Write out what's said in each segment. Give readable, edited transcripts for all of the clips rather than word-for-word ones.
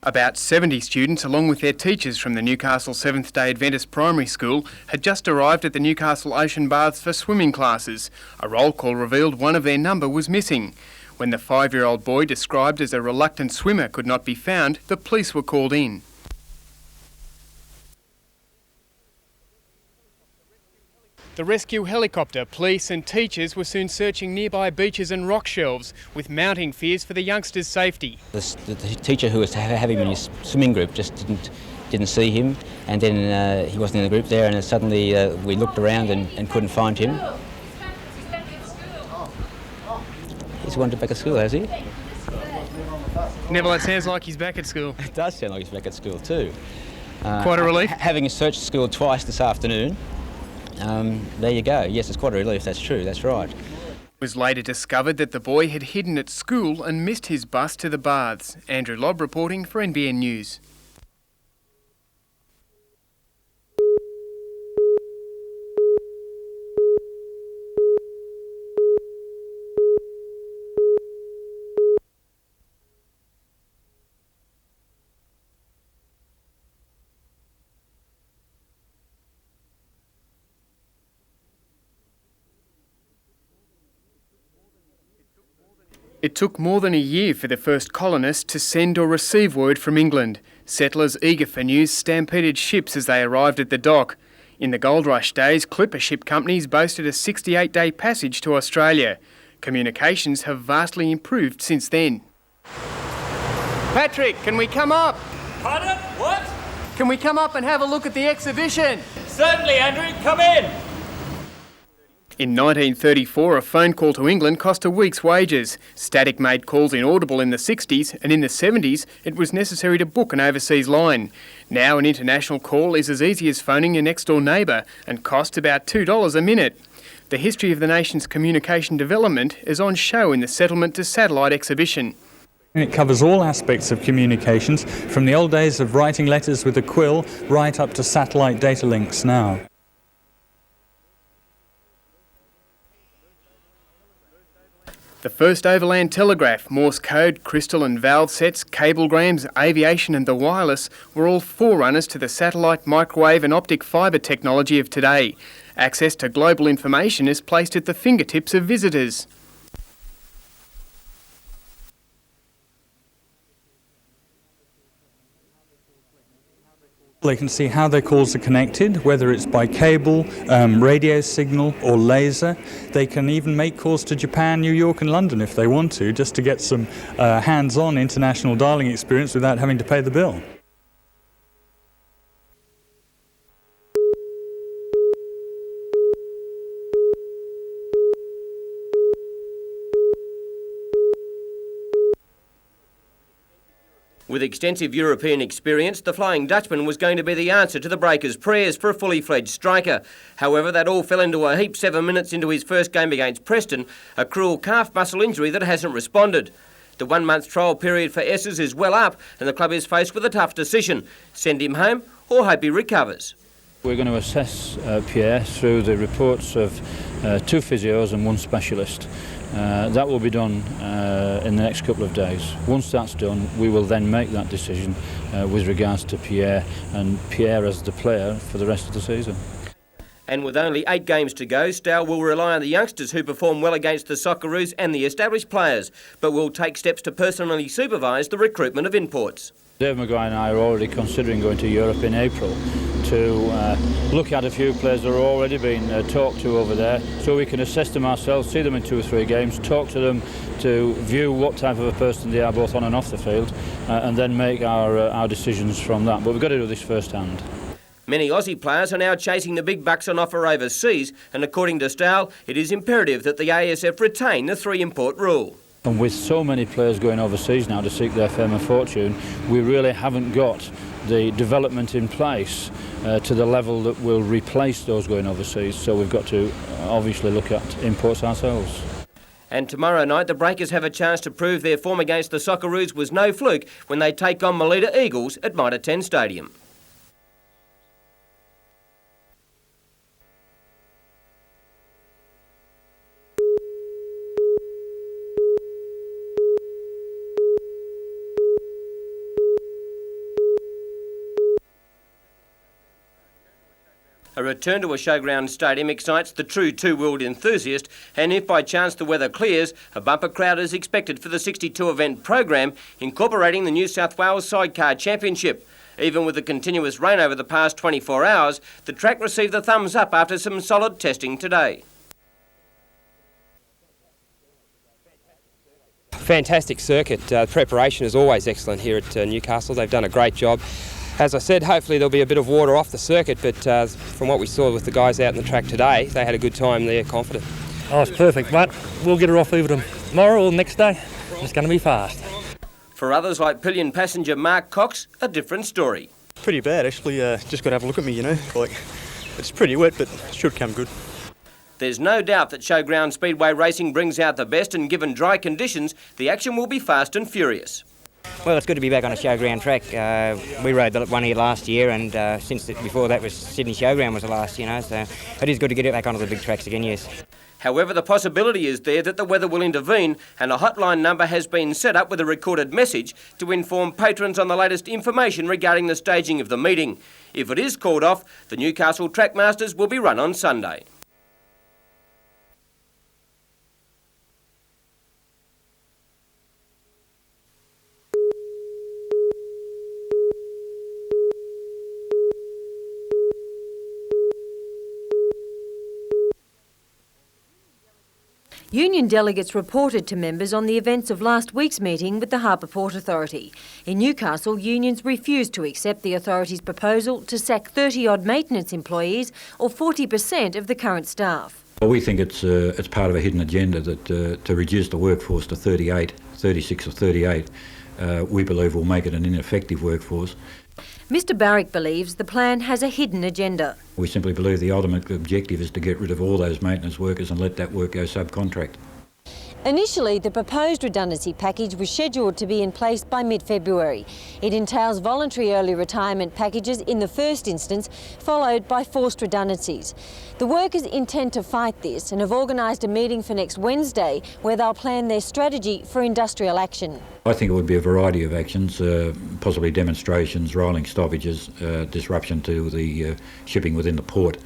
About 70 students, along with their teachers from the Newcastle Seventh-day Adventist Primary School, had just arrived at the Newcastle Ocean Baths for swimming classes. A roll call revealed one of their number was missing. When the 5-year-old boy, described as a reluctant swimmer, could not be found, the police were called in. The rescue helicopter, police and teachers were soon searching nearby beaches and rock shelves, with mounting fears for the youngsters' safety. The teacher who was to have him in his swimming group just didn't see him, and then he wasn't in the group there, and suddenly we looked around and couldn't find him. He's wandered back at school, has he? Neville, it sounds like he's back at school. It does sound like he's back at school too. Quite a relief? Having searched school twice this afternoon, there you go. Yes, it's quite a relief, that's true, that's right. It was later discovered that the boy had hidden at school and missed his bus to the baths. Andrew Lobb reporting for NBN News. It took more than a year for the first colonists to send or receive word from England. Settlers eager for news stampeded ships as they arrived at the dock. In the gold rush days, clipper ship companies boasted a 68-day passage to Australia. Communications have vastly improved since then. Patrick, can we come up? Pardon? What? Can we come up and have a look at the exhibition? Certainly, Andrew. Come in. In 1934, a phone call to England cost a week's wages. Static made calls inaudible in the 60s, and in the 70s it was necessary to book an overseas line. Now an international call is as easy as phoning your next-door neighbour and costs about $2 a minute. The history of the nation's communication development is on show in the Settlement to Satellite exhibition. It covers all aspects of communications, from the old days of writing letters with a quill right up to satellite data links now. The first overland telegraph, Morse code, crystal and valve sets, cablegrams, aviation and the wireless were all forerunners to the satellite, microwave and optic fibre technology of today. Access to global information is placed at the fingertips of visitors. They can see how their calls are connected, whether it's by cable, radio signal or laser. They can even make calls to Japan, New York and London if they want to, just to get some hands-on international dialing experience without having to pay the bill. With extensive European experience, the Flying Dutchman was going to be the answer to the Breakers' prayers for a fully fledged striker. However, that all fell into a heap 7 minutes into his first game against Preston, a cruel calf muscle injury that hasn't responded. The 1 month trial period for Esses is well up and the club is faced with a tough decision: send him home or hope he recovers. We're going to assess Pierre through the reports of 2 physios and 1 specialist. That will be done in the next couple of days. Once that's done, we will then make that decision with regards to Pierre and Pierre as the player for the rest of the season. And with only 8 games to go, Stow will rely on the youngsters who perform well against the Socceroos and the established players, but will take steps to personally supervise the recruitment of imports. Dave Maguire and I are already considering going to Europe in April to look at a few players that are already being talked to over there, so we can assess them ourselves, see them in 2 or 3 games, talk to them to view what type of a person they are both on and off the field, and then make our decisions from that. But we've got to do this first hand. Many Aussie players are now chasing the big bucks on offer overseas, and according to Stow, it is imperative that the ASF retain the 3 import rule. And with so many players going overseas now to seek their fame and fortune, we really haven't got the development in place to the level that will replace those going overseas. So we've got to obviously look at imports ourselves. And tomorrow night, the Breakers have a chance to prove their form against the Socceroos was no fluke when they take on Melita Eagles at Mitre 10 Stadium. return to a showground stadium excites the true two-wheeled enthusiast, and if by chance the weather clears, a bumper crowd is expected for the 62 event program, incorporating the New South Wales Sidecar Championship. Even with the continuous rain over the past 24 hours, the track received the thumbs up after some solid testing today. Fantastic circuit. Preparation is always excellent here at Newcastle. They've done a great job. As I said, hopefully there'll be a bit of water off the circuit, but from what we saw with the guys out in the track today, they had a good time there, confident. Oh, it's perfect, mate. We'll get her off either tomorrow or next day. It's going to be fast. For others like pillion passenger Mark Cox, a different story. Pretty bad, actually. Just got to have a look at me, you know. It's pretty wet, but it should come good. There's no doubt that showground speedway racing brings out the best, and given dry conditions, the action will be fast and furious. Well, it's good to be back on a showground track. We rode the one here last year, and before that was Sydney Showground was the last, you know, so it is good to get it back onto the big tracks again, yes. However, the possibility is there that the weather will intervene, and a hotline number has been set up with a recorded message to inform patrons on the latest information regarding the staging of the meeting. If it is called off, the Newcastle Trackmasters will be run on Sunday. Union delegates reported to members on the events of last week's meeting with the Harbour Port Authority. In Newcastle, unions refused to accept the authority's proposal to sack 30-odd maintenance employees, or 40% of the current staff. Well, we think it's part of a hidden agenda that to reduce the workforce to 36 or 38, we believe will make it an ineffective workforce. Mr Barrick believes the plan has a hidden agenda. We simply believe the ultimate objective is to get rid of all those maintenance workers and let that work go subcontract. Initially, the proposed redundancy package was scheduled to be in place by mid-February. It entails voluntary early retirement packages in the first instance, followed by forced redundancies. The workers intend to fight this and have organised a meeting for next Wednesday where they'll plan their strategy for industrial action. I think it would be a variety of actions, possibly demonstrations, rolling stoppages, disruption to the shipping within the port.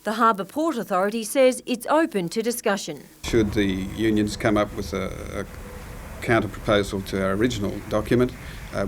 The Harbour Port Authority says it's open to discussion. Should the unions come up with a counter-proposal to our original document,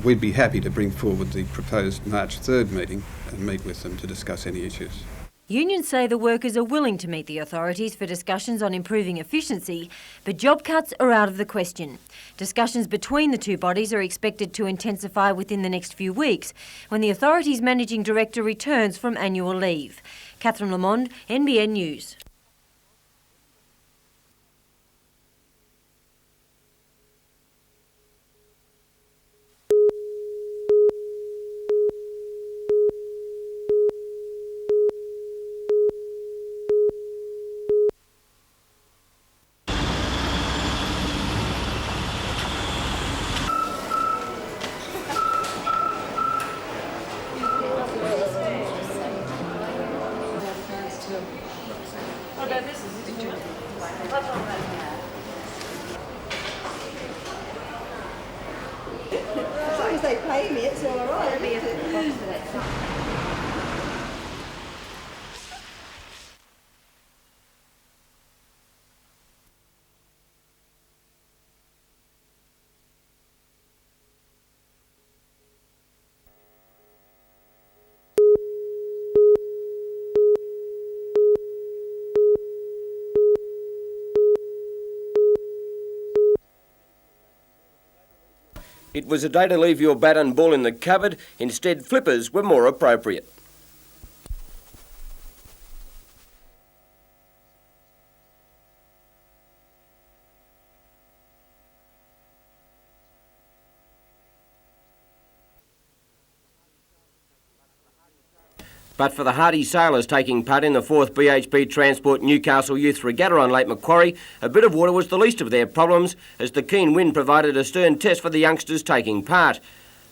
we'd be happy to bring forward the proposed March 3rd meeting and meet with them to discuss any issues. Unions say the workers are willing to meet the authorities for discussions on improving efficiency, but job cuts are out of the question. Discussions between the two bodies are expected to intensify within the next few weeks when the authority's managing director returns from annual leave. Catherine Lamond, NBN News. As long as they pay me, it's all right. It was a day to leave your bat and ball in the cupboard. Instead, flippers were more appropriate. But for the hardy sailors taking part in the 4th BHP Transport Newcastle Youth Regatta on Lake Macquarie, a bit of water was the least of their problems, as the keen wind provided a stern test for the youngsters taking part.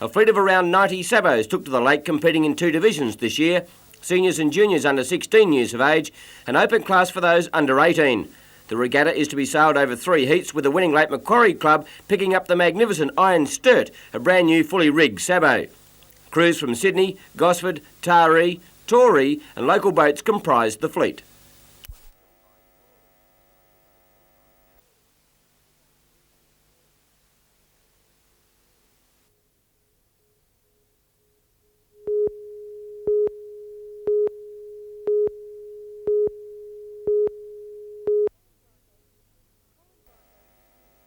A fleet of around 90 sabos took to the lake, competing in 2 divisions this year: seniors and juniors under 16 years of age, and open class for those under 18. The regatta is to be sailed over 3 heats, with the winning Lake Macquarie club picking up the magnificent Iron Sturt, a brand new fully rigged sabo. Crews from Sydney, Gosford, Taree, Torres and local boats comprised the fleet.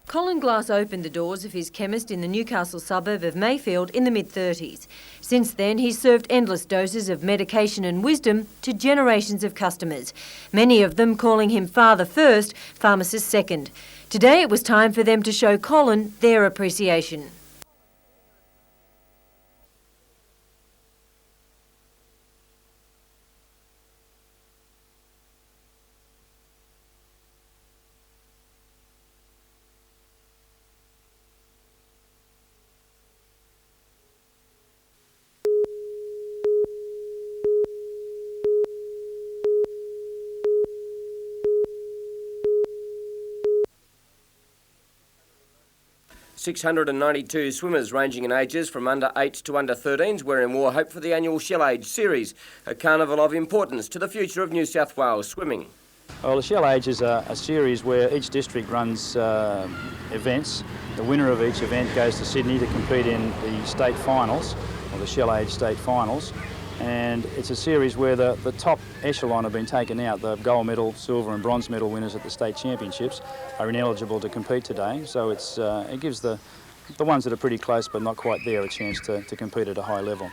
Colin Glass opened the doors of his chemist in the Newcastle suburb of Mayfield in the mid-30s. Since then, he's served endless doses of medication and wisdom to generations of customers, many of them calling him father first, pharmacist second. Today it was time for them to show Colin their appreciation. .692 swimmers ranging in ages from under 8s to under 13s were in War Hope for the annual Shell Age series, a carnival of importance to the future of New South Wales swimming. Well, the Shell Age is a series where each district runs events. The winner of each event goes to Sydney to compete in the state finals, or the Shell Age state finals. And it's a series where the top echelon have been taken out. The gold medal, silver and bronze medal winners at the state championships are ineligible to compete today. So it gives the ones that are pretty close but not quite there a chance to compete at a high level.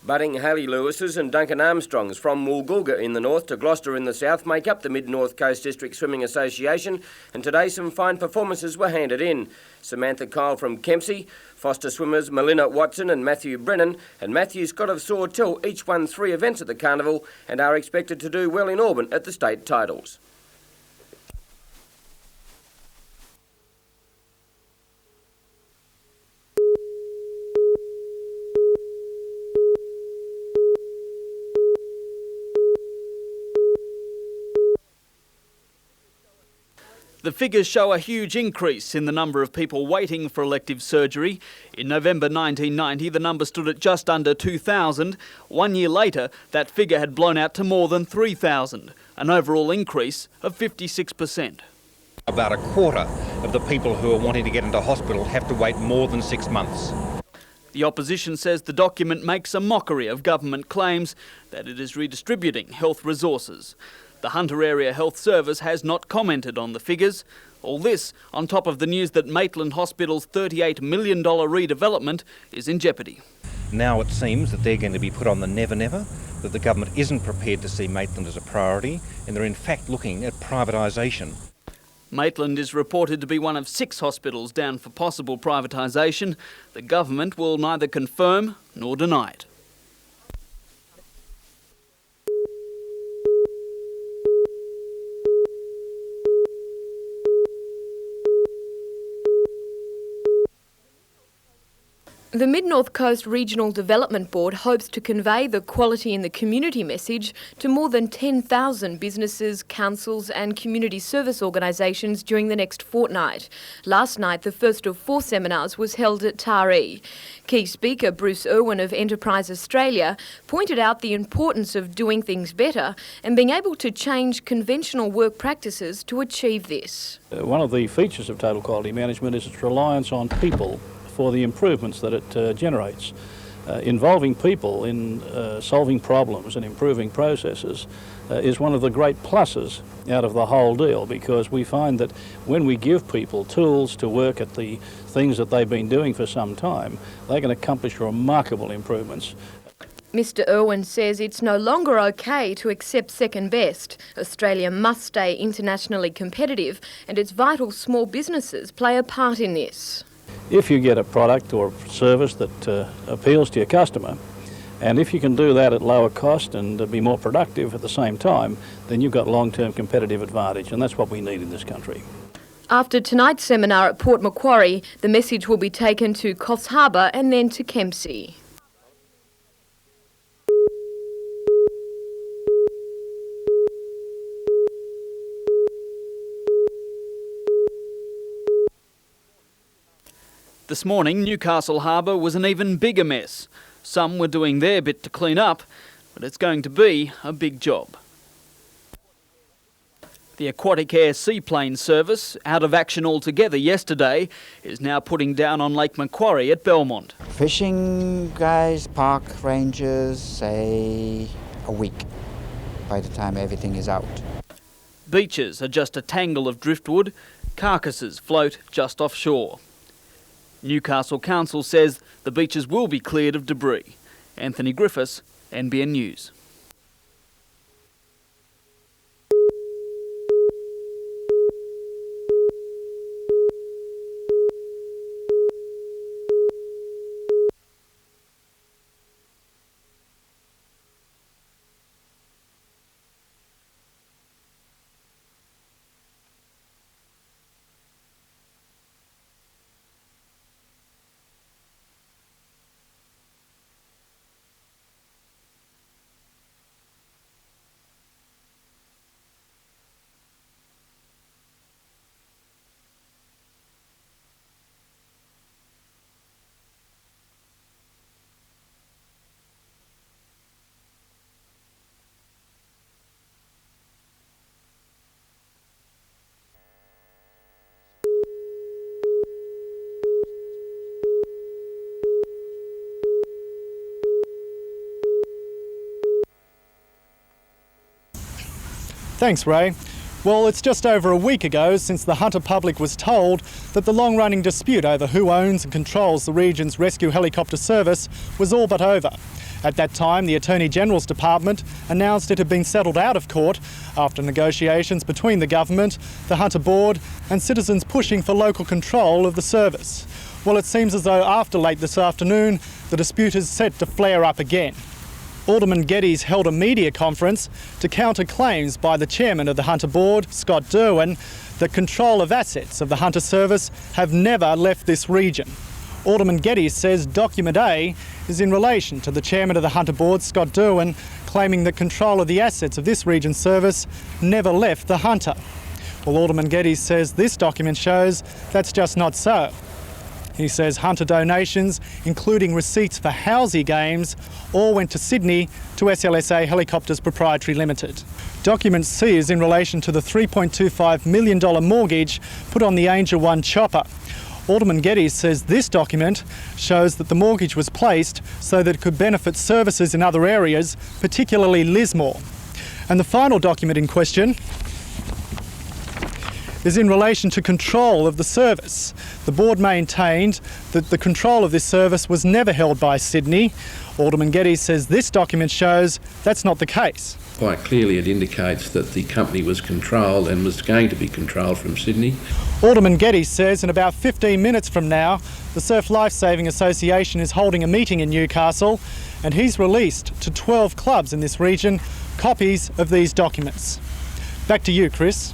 Budding Haley Lewis's and Duncan Armstrong's from Woolgoolga in the north to Gloucester in the south make up the Mid-North Coast District Swimming Association, and today some fine performances were handed in. Samantha Kyle from Kempsey, Foster swimmers Melinda Watson and Matthew Brennan, and Matthew Scott of Sawtell each won 3 events at the carnival and are expected to do well in Auburn at the state titles. The figures show a huge increase in the number of people waiting for elective surgery. In November 1990, the number stood at just under 2,000. 1 year later, that figure had blown out to more than 3,000, an overall increase of 56%. About a quarter of the people who are wanting to get into hospital have to wait more than 6 months. The opposition says the document makes a mockery of government claims that it is redistributing health resources. The Hunter Area Health Service has not commented on the figures. All this on top of the news that Maitland Hospital's $38 million redevelopment is in jeopardy. Now it seems that they're going to be put on the never-never, that the government isn't prepared to see Maitland as a priority, and they're in fact looking at privatisation. Maitland is reported to be one of 6 hospitals down for possible privatisation. The government will neither confirm nor deny it. The Mid-North Coast Regional Development Board hopes to convey the quality in the community message to more than 10,000 businesses, councils and community service organisations during the next fortnight. Last night, the first of 4 seminars was held at Taree. Key speaker Bruce Irwin of Enterprise Australia pointed out the importance of doing things better and being able to change conventional work practices to achieve this. One of the features of total quality management is its reliance on people for the improvements that it generates. Involving people in solving problems and improving processes is one of the great pluses out of the whole deal, because we find that when we give people tools to work at the things that they've been doing for some time, they can accomplish remarkable improvements. Mr Irwin says it's no longer okay to accept second best. Australia must stay internationally competitive, and it's vital small businesses play a part in this. If you get a product or service that appeals to your customer, and if you can do that at lower cost and be more productive at the same time, then you've got long-term competitive advantage, and that's what we need in this country. After tonight's seminar at Port Macquarie, the message will be taken to Coffs Harbour and then to Kempsey. This morning, Newcastle Harbour was an even bigger mess. Some were doing their bit to clean up. But it's going to be a big job. The Aquatic Air Seaplane service, out of action altogether yesterday, is now putting down on Lake Macquarie at Belmont. Fishing guys, park rangers, say a week by the time everything is out. Beaches are just a tangle of driftwood, carcasses float just offshore. Newcastle Council says the beaches will be cleared of debris. Anthony Griffiths, NBN News. Thanks, Ray. Well, it's just over a week ago since the Hunter public was told that the long-running dispute over who owns and controls the region's rescue helicopter service was all but over. At that time, the Attorney General's Department announced it had been settled out of court after negotiations between the government, the Hunter Board and citizens pushing for local control of the service. Well, it seems as though after late this afternoon, the dispute is set to flare up again. Alderman Geddes held a media conference to counter claims by the chairman of the Hunter Board, Scott Derwin, that control of assets of the Hunter Service have never left this region. Alderman Geddes says Document A is in relation to the chairman of the Hunter Board, Scott Derwin, claiming that control of the assets of this region's service never left the Hunter. Well, Alderman Geddes says this document shows that's just not so. He says Hunter donations, including receipts for Housey games, all went to Sydney to SLSA Helicopters Proprietary Limited. Document C is in relation to the $3.25 million mortgage put on the Angel One chopper. Alderman Geddes says this document shows that the mortgage was placed so that it could benefit services in other areas, particularly Lismore. And the final document in question is in relation to control of the service. The board maintained that the control of this service was never held by Sydney. Alderman Geddes says this document shows that's not the case. Quite clearly it indicates that the company was controlled and was going to be controlled from Sydney. Alderman Geddes says in about 15 minutes from now, the Surf Lifesaving Association is holding a meeting in Newcastle and he's released to 12 clubs in this region copies of these documents. Back to you, Chris.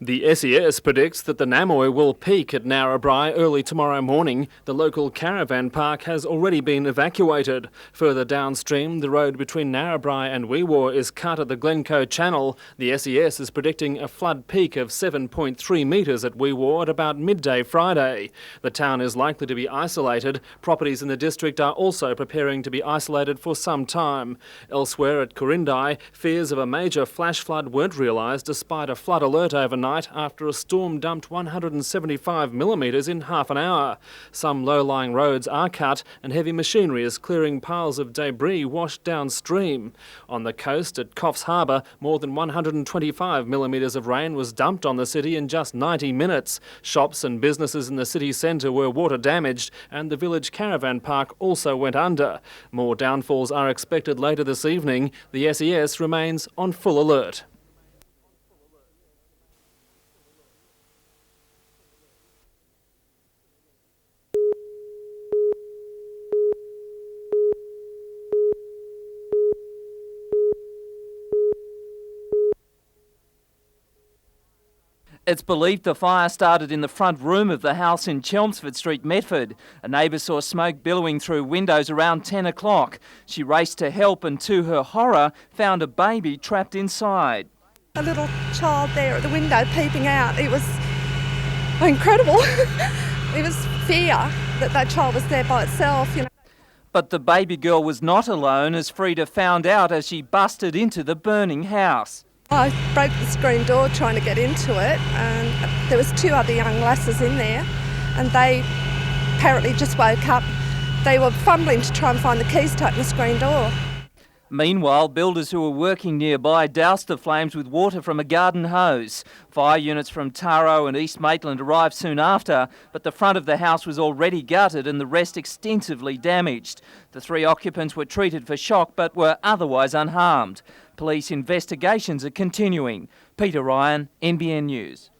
The SES predicts that the Namoi will peak at Narrabri early tomorrow morning. The local caravan park has already been evacuated. Further downstream, the road between Narrabri and Wee Waa is cut at the Glencoe Channel. The SES is predicting a flood peak of 7.3 metres at Wee Waa at about midday Friday. The town is likely to be isolated. Properties in the district are also preparing to be isolated for some time. Elsewhere at Corindai, fears of a major flash flood weren't realised despite a flood alert overnight after a storm dumped 175 millimetres in half an hour. Some low-lying roads are cut and heavy machinery is clearing piles of debris washed downstream. On the coast at Coffs Harbour, more than 125 millimetres of rain was dumped on the city in just 90 minutes. Shops and businesses in the city centre were water damaged and the village caravan park also went under. More downfalls are expected later this evening. The SES remains on full alert. It's believed the fire started in the front room of the house in Chelmsford Street, Medford. A neighbour saw smoke billowing through windows around 10 o'clock. She raced to help and, to her horror, found a baby trapped inside. A little child there at the window peeping out. It was incredible. It was fear that child was there by itself, you know. But the baby girl was not alone, as Frida found out as she busted into the burning house. I broke the screen door trying to get into it, and there was 2 other young lasses in there, and they apparently just woke up. They were fumbling to try and find the keys to open the screen door. Meanwhile, builders who were working nearby doused the flames with water from a garden hose. Fire units from Taro and East Maitland arrived soon after, but the front of the house was already gutted and the rest extensively damaged. The 3 occupants were treated for shock but were otherwise unharmed. Police investigations are continuing. Peter Ryan, NBN News.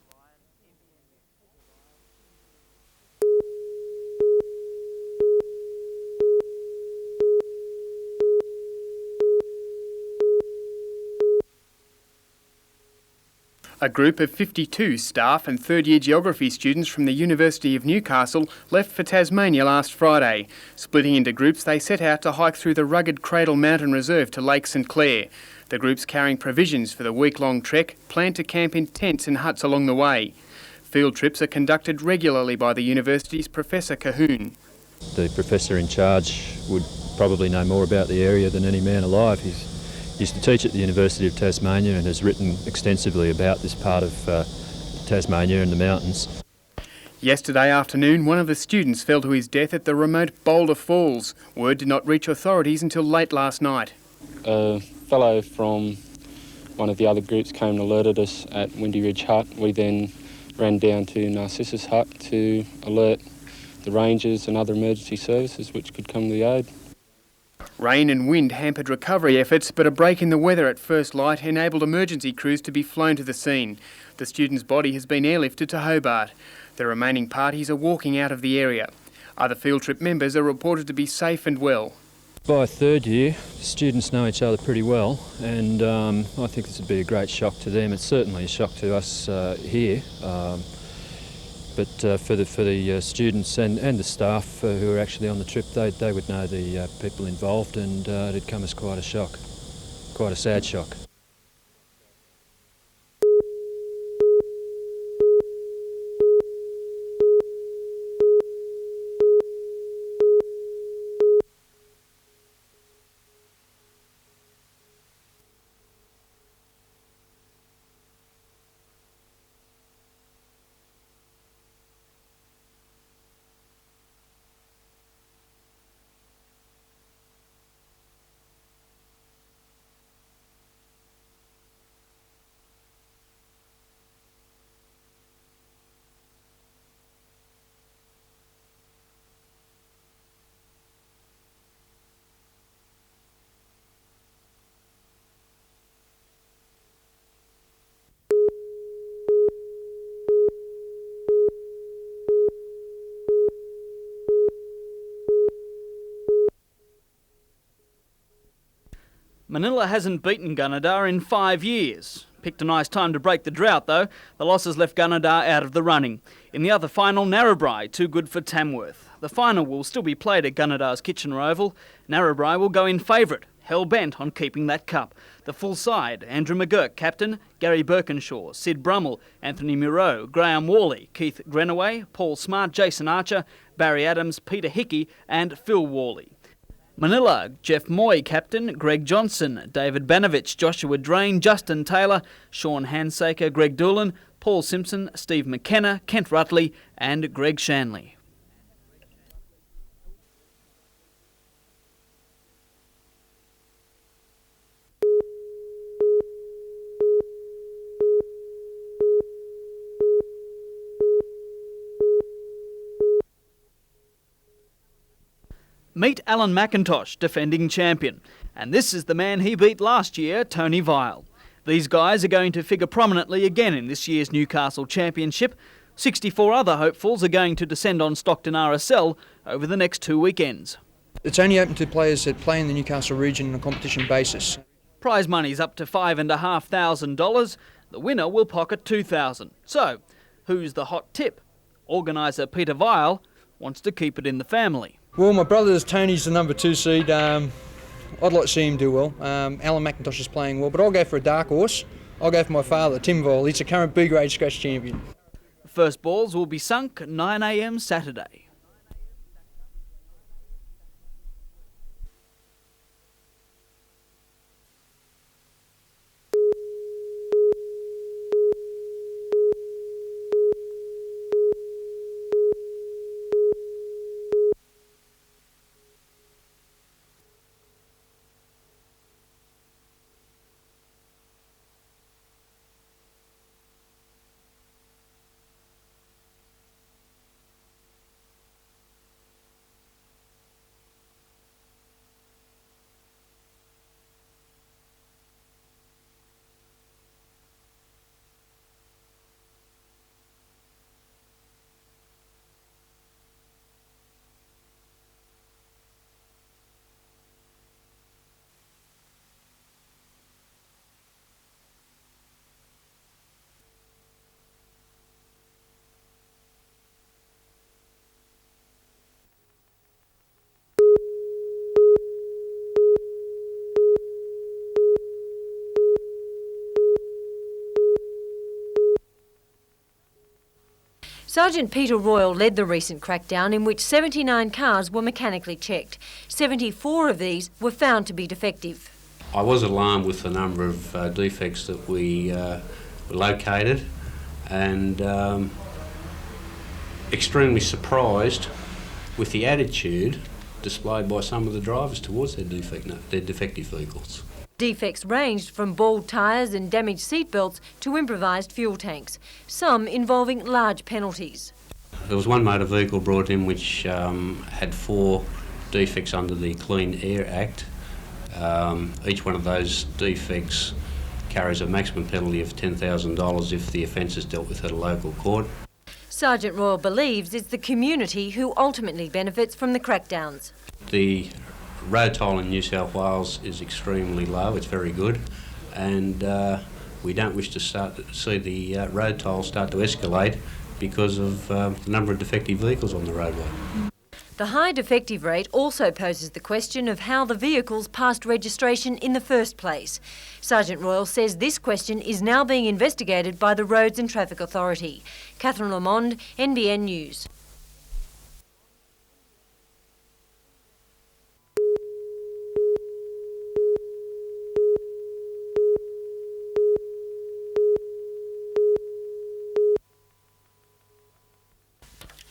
A group of 52 staff and third-year geography students from the University of Newcastle left for Tasmania last Friday. Splitting into groups, they set out to hike through the rugged Cradle Mountain Reserve to Lake St Clair. The groups, carrying provisions for the week-long trek, plan to camp in tents and huts along the way. Field trips are conducted regularly by the university's Professor Cahoon. The professor in charge would probably know more about the area than any man alive. He used to teach at the University of Tasmania and has written extensively about this part of Tasmania and the mountains. Yesterday afternoon, one of the students fell to his death at the remote Boulder Falls. Word did not reach authorities until late last night. A fellow from one of the other groups came and alerted us at Windy Ridge Hut. We then ran down to Narcissus Hut to alert the rangers and other emergency services which could come to the aid. Rain and wind hampered recovery efforts, but a break in the weather at first light enabled emergency crews to be flown to the scene. The student's body has been airlifted to Hobart. The remaining parties are walking out of the area. Other field trip members are reported to be safe and well. By 3rd year, students know each other pretty well, and I think this would be a great shock to them. It's certainly a shock to us here. But for the students and the staff who are actually on the trip, they would know the people involved, and it'd come as quite a shock, quite a sad shock. Manila hasn't beaten Gunnedah in 5 years. Picked a nice time to break the drought though. The losses left Gunnedah out of the running. In the other final, Narrabri too good for Tamworth. The final will still be played at Gunnedah's Kitchener Oval. Narrabri will go in favourite, hell-bent on keeping that cup. The full side: Andrew McGurk, captain; Gary Birkinshaw, Sid Brummel, Anthony Moreau, Graham Worley, Keith Grenaway, Paul Smart, Jason Archer, Barry Adams, Peter Hickey and Phil Worley. Manila: Jeff Moy, captain; Greg Johnson, David Banovich, Joshua Drain, Justin Taylor, Sean Handsaker, Greg Doolan, Paul Simpson, Steve McKenna, Kent Rutley and Greg Shanley. Meet Alan McIntosh, defending champion. And this is the man he beat last year, Tony Vile. These guys are going to figure prominently again in this year's Newcastle Championship. 64 other hopefuls are going to descend on Stockton RSL over the next 2 weekends. It's only open to players that play in the Newcastle region on a competition basis. Prize money's up to $5,500. The winner will pocket $2,000. So, who's the hot tip? Organiser Peter Vile wants to keep it in the family. Well, my brother's Tony's the number 2 seed. I'd like to see him do well. Alan McIntosh is playing well, but I'll go for a dark horse. I'll go for my father, Tim Vile. He's a current B-grade scratch champion. The first balls will be sunk at 9 a.m. Saturday. Sergeant Peter Royal led the recent crackdown in which 79 cars were mechanically checked. 74 of these were found to be defective. I was alarmed with the number of defects that we located, and extremely surprised with the attitude displayed by some of the drivers towards their defective vehicles. Defects ranged from bald tyres and damaged seatbelts to improvised fuel tanks, some involving large penalties. There was one motor vehicle brought in which had 4 defects under the Clean Air Act. Each one of those defects carries a maximum penalty of $10,000 if the offence is dealt with at a local court. Sergeant Royal believes it's the community who ultimately benefits from the crackdowns. The road toll in New South Wales is extremely low, it's very good, and we don't wish to see the road toll start to escalate because of the number of defective vehicles on the roadway. The high defective rate also poses the question of how the vehicles passed registration in the first place. Sergeant Royal says this question is now being investigated by the Roads and Traffic Authority. Catherine Lamond, NBN News.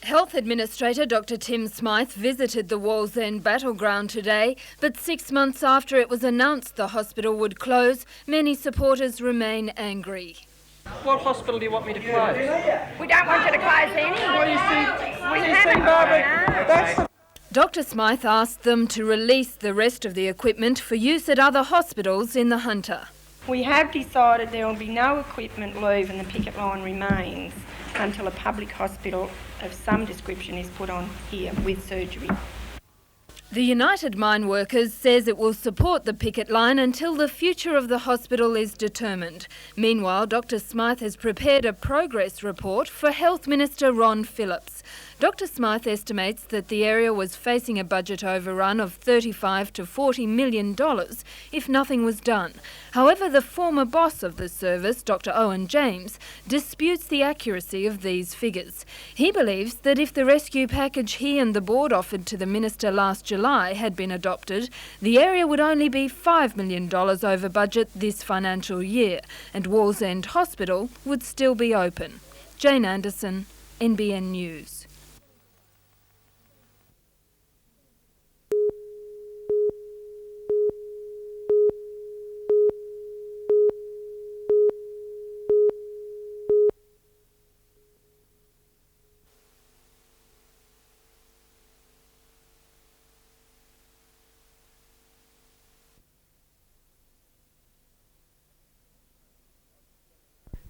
Health Administrator Dr Tim Smythe visited the Wallsend battleground today, but 6 months after it was announced the hospital would close, many supporters remain angry. What hospital do you want me to close? We don't want you to close any. Barbara? Dr Smythe asked them to release the rest of the equipment for use at other hospitals in the Hunter. We have decided there will be no equipment leave and the picket line remains until a public hospital of some description is put on here with surgery. The United Mine Workers says it will support the picket line until the future of the hospital is determined. Meanwhile, Dr Smythe has prepared a progress report for Health Minister Ron Phillips. Dr Smythe estimates that the area was facing a budget overrun of $35 to $40 million if nothing was done. However, the former boss of the service, Dr Owen James, disputes the accuracy of these figures. He believes that if the rescue package he and the board offered to the minister last July had been adopted, the area would only be $5 million over budget this financial year, and Wallsend Hospital would still be open. Jane Anderson, NBN News.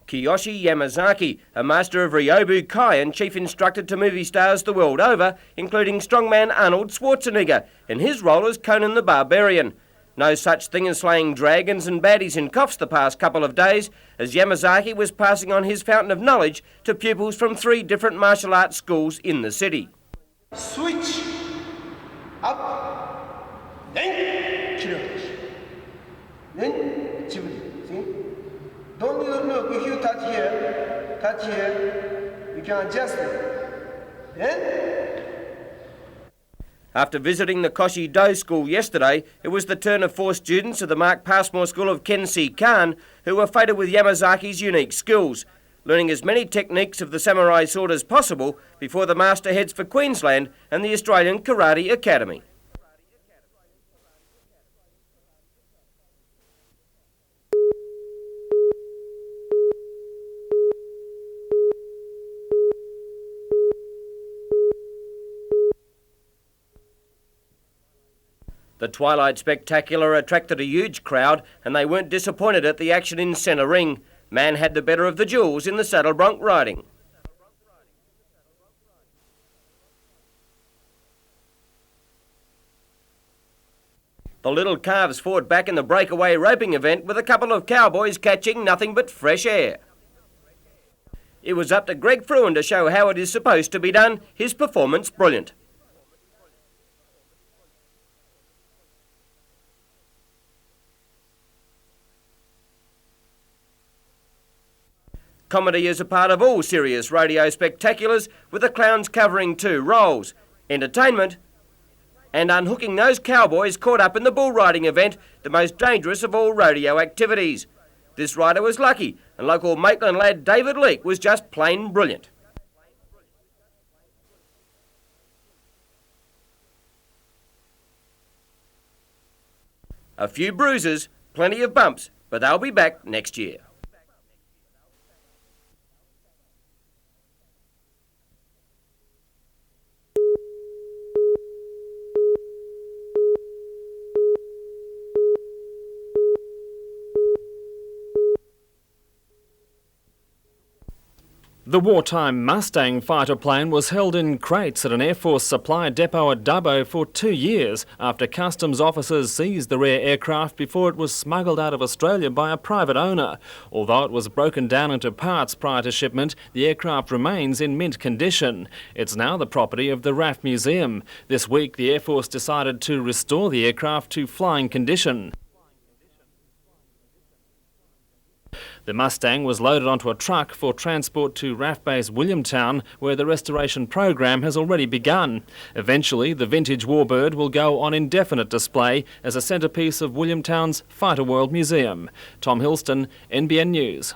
Kiyoshi Yamazaki, a master of Ryobu Kai and chief instructor to movie stars the world over, including strongman Arnold Schwarzenegger, in his role as Conan the Barbarian. No such thing as slaying dragons and baddies in cops the past couple of days, as Yamazaki was passing on his fountain of knowledge to pupils from 3 different martial arts schools in the city. Switch up, then kill it. Then jibri. See? Don't you look, if you touch here, you can adjust it. Then after visiting the Koshi Do school yesterday, it was the turn of 4 students of the Mark Passmore School of Kensi Khan who were fated with Yamazaki's unique skills, learning as many techniques of the samurai sword as possible before the master heads for Queensland and the Australian Karate Academy. The Twilight Spectacular attracted a huge crowd and they weren't disappointed at the action in centre ring. Man had the better of the jewels in the saddle bronc riding. The little calves fought back in the breakaway roping event with a couple of cowboys catching nothing but fresh air. It was up to Greg Fruin to show how it is supposed to be done, his performance brilliant. Comedy is a part of all serious radio spectaculars, with the clowns covering 2 roles: entertainment and unhooking those cowboys caught up in the bull riding event, the most dangerous of all rodeo activities. This rider was lucky, and local Maitland lad David Leake was just plain brilliant. A few bruises, plenty of bumps, but they'll be back next year. The wartime Mustang fighter plane was held in crates at an Air Force supply depot at Dubbo for 2 years after customs officers seized the rare aircraft before it was smuggled out of Australia by a private owner. Although it was broken down into parts prior to shipment, the aircraft remains in mint condition. It's now the property of the RAF Museum. This week, the Air Force decided to restore the aircraft to flying condition. The Mustang was loaded onto a truck for transport to RAF Base Williamtown, where the restoration program has already begun. Eventually, the vintage warbird will go on indefinite display as a centrepiece of Williamtown's Fighter World Museum. Tom Hilston, NBN News.